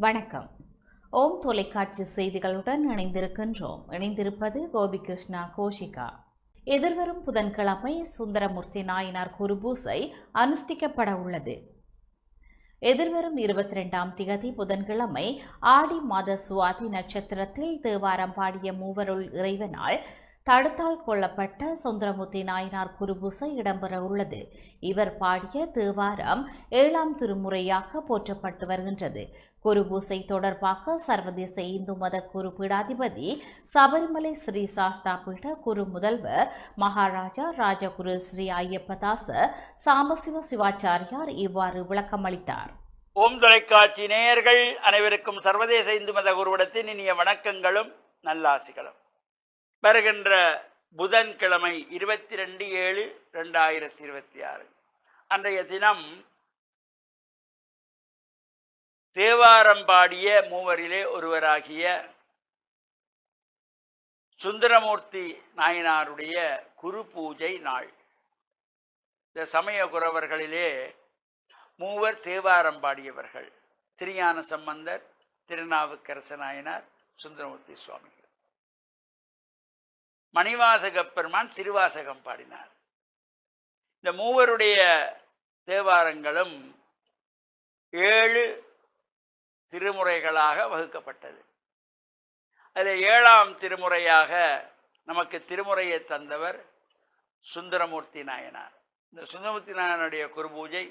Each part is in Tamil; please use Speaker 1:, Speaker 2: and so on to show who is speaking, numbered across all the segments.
Speaker 1: வணக்கம். ஓம் தொலைக்காட்சி செய்திகளுடன் இணைந்திருப்பது கோபிகிருஷ்ணா கோஷிகா. எதிர்வரும் புதன்கிழமை சுந்தரமூர்த்தி நாயனார் குருபூசை அனுஷ்டிக்கப்பட உள்ளது. எதிர்வரும் 22ஆம் திகதி புதன்கிழமை ஆடி மாத சுவாதி நட்சத்திரத்தில் தேவாரம் பாடிய மூவருள் இறைவனால் தடுத்தால் கொள்ளப்பட்ட சுந்தரமூர்த்தி நாயனார் குருபூசை இடம்பெற உள்ளது. இவர் பாடிய தேவாரம் 7ஆம் திருமுறையாக போற்றப்பட்டு வருகின்றது. குருபூசை தொடர்பாக சர்வதேச இந்து மத குரு பீடாதிபதி சபரிமலை ஸ்ரீ சாஸ்தா பீட குரு முதல்வர் மகாராஜா ராஜகுரு ஸ்ரீ ஐயப்பதாச சாம்பசிவ சிவாச்சாரியார் இவ்வாறு விளக்கமளித்தார்.
Speaker 2: ஓம் தொலைக்காட்சி நேயர்கள் அனைவருக்கும் சர்வதேச இந்து மத குருவிடத்தின் இனிய வணக்கங்களும் நல்லாசிகளும். வருகின்ற புதன்கிழமை 22/7/2026 அன்றைய தினம் தேவாரம் பாடிய மூவரிலே ஒருவராகிய சுந்தரமூர்த்தி நாயனாருடைய குரு பூஜை நாள். இந்த சமய குரவர்களிலே மூவர் தேவாரம் பாடியவர்கள்: திருஞான சம்பந்தர், திருநாவுக்கரச நாயனார், சுந்தரமூர்த்தி சுவாமிகள். மணிவாசக பெருமான் திருவாசகம் பாடினார். இந்த மூவருடைய தேவாரங்களும் 7 திருமுறைகளாக வகுக்கப்பட்டது. அதில் 7ஆம் திருமுறையாக நமக்கு திருமுறையை தந்தவர் சுந்தரமூர்த்தி நாயனார். இந்த சுந்தரமூர்த்தி நாயனாருடைய குருபூஜை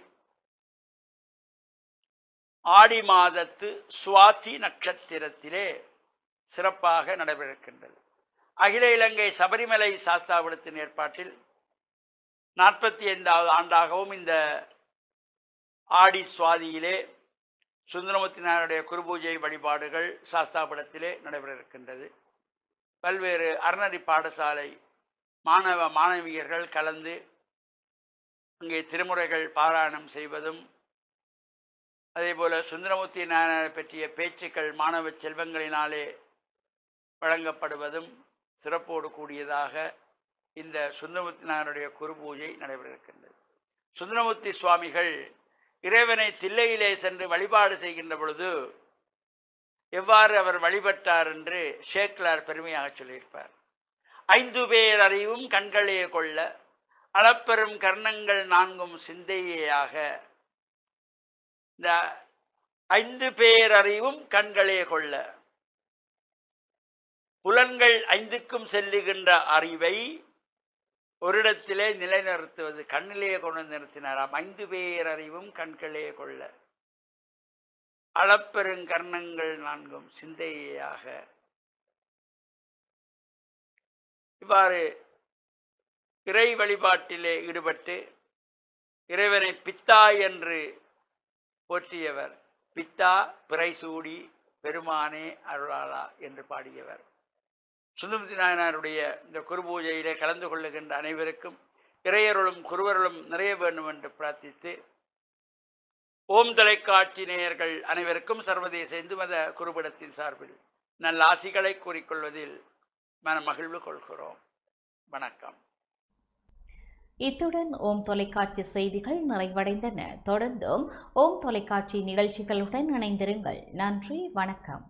Speaker 2: ஆடி மாதத்து சுவாதி நட்சத்திரத்திலே சிறப்பாக நடைபெறுகின்றது. அகில இலங்கை சபரிமலை சாஸ்தாபீடத்தின் ஏற்பாட்டில் 45வது ஆண்டாகவும் இந்த ஆடி சுவாதியிலே சுந்தரமூர்த்தி நாயனுடைய குருபூஜை வழிபாடுகள் சாஸ்தாபீடத்திலே நடைபெற இருக்கின்றது. பல்வேறு அறநெறி பாடசாலை மாணவியர்கள் கலந்து அங்கே திருமுறைகள் பாராயணம் செய்வதும், அதேபோல சுந்தரமூர்த்தி நாயனாரை பற்றிய பேச்சுக்கள் மாணவ செல்வங்களினாலே வழங்கப்படுவதும் சிறப்போடு கூடியதாக இந்த சுந்தரமூர்த்தி நாயனுடைய குருபூஜை நடைபெற இருக்கின்றது. சுந்தரமூர்த்தி சுவாமிகள் இறைவனை தில்லையிலே சென்று வழிபாடு செய்கின்ற பொழுது எவ்வாறு அவர் வழிபட்டார் என்று சேக்கிழார் பெருமையாக சொல்லியிருப்பார். 5 பேர் அறிவும் கண்களே கொள்ள அளப்பெரும் கர்ணங்கள் 4 சிந்தையாக. இந்த 5 பேர் அறிவும் கண்களே கொள்ள, புலன்கள் 5க்கும் செல்லுகின்ற அறிவை ஒரு இடத்திலே நிலைநிறுத்துவது, கண்ணிலேயே கொண்டு நிறுத்தினாராம். 5 பேர் அறிவும் கண்களே கொள்ள அளப்பெருங்கர்ணங்கள் 4 சிந்தையாக. இவ்வாறு இறை வழிபாட்டிலே ஈடுபட்டு இறைவனை பித்தா என்று போற்றியவர். பித்தா பிறைசூடி பெருமானே அருளாளா என்று பாடியவர். சுந்தரமூர்த்தி நாயனாருடைய இந்த குருபூஜையிலே கலந்து கொள்ளுகின்ற அனைவருக்கும் இறையருளும் குருவருளும் நிறைய வேண்டும் என்று பிரார்த்தித்து, ஓம் தொலைக்காட்சி நேயர்கள் அனைவருக்கும் சர்வதேச இந்து மத குருபீடத்தின் சார்பில் நல்ல ஆசிகளை கூறிக்கொள்வதில் மன மகிழ்வு கொள்கிறோம். வணக்கம்.
Speaker 1: இத்துடன் ஓம் தொலைக்காட்சி செய்திகள் நிறைவடைந்தன. தொடர்ந்தும் ஓம் தொலைக்காட்சி நிகழ்ச்சிகளுடன் இணைந்திருங்கள். நன்றி, வணக்கம்.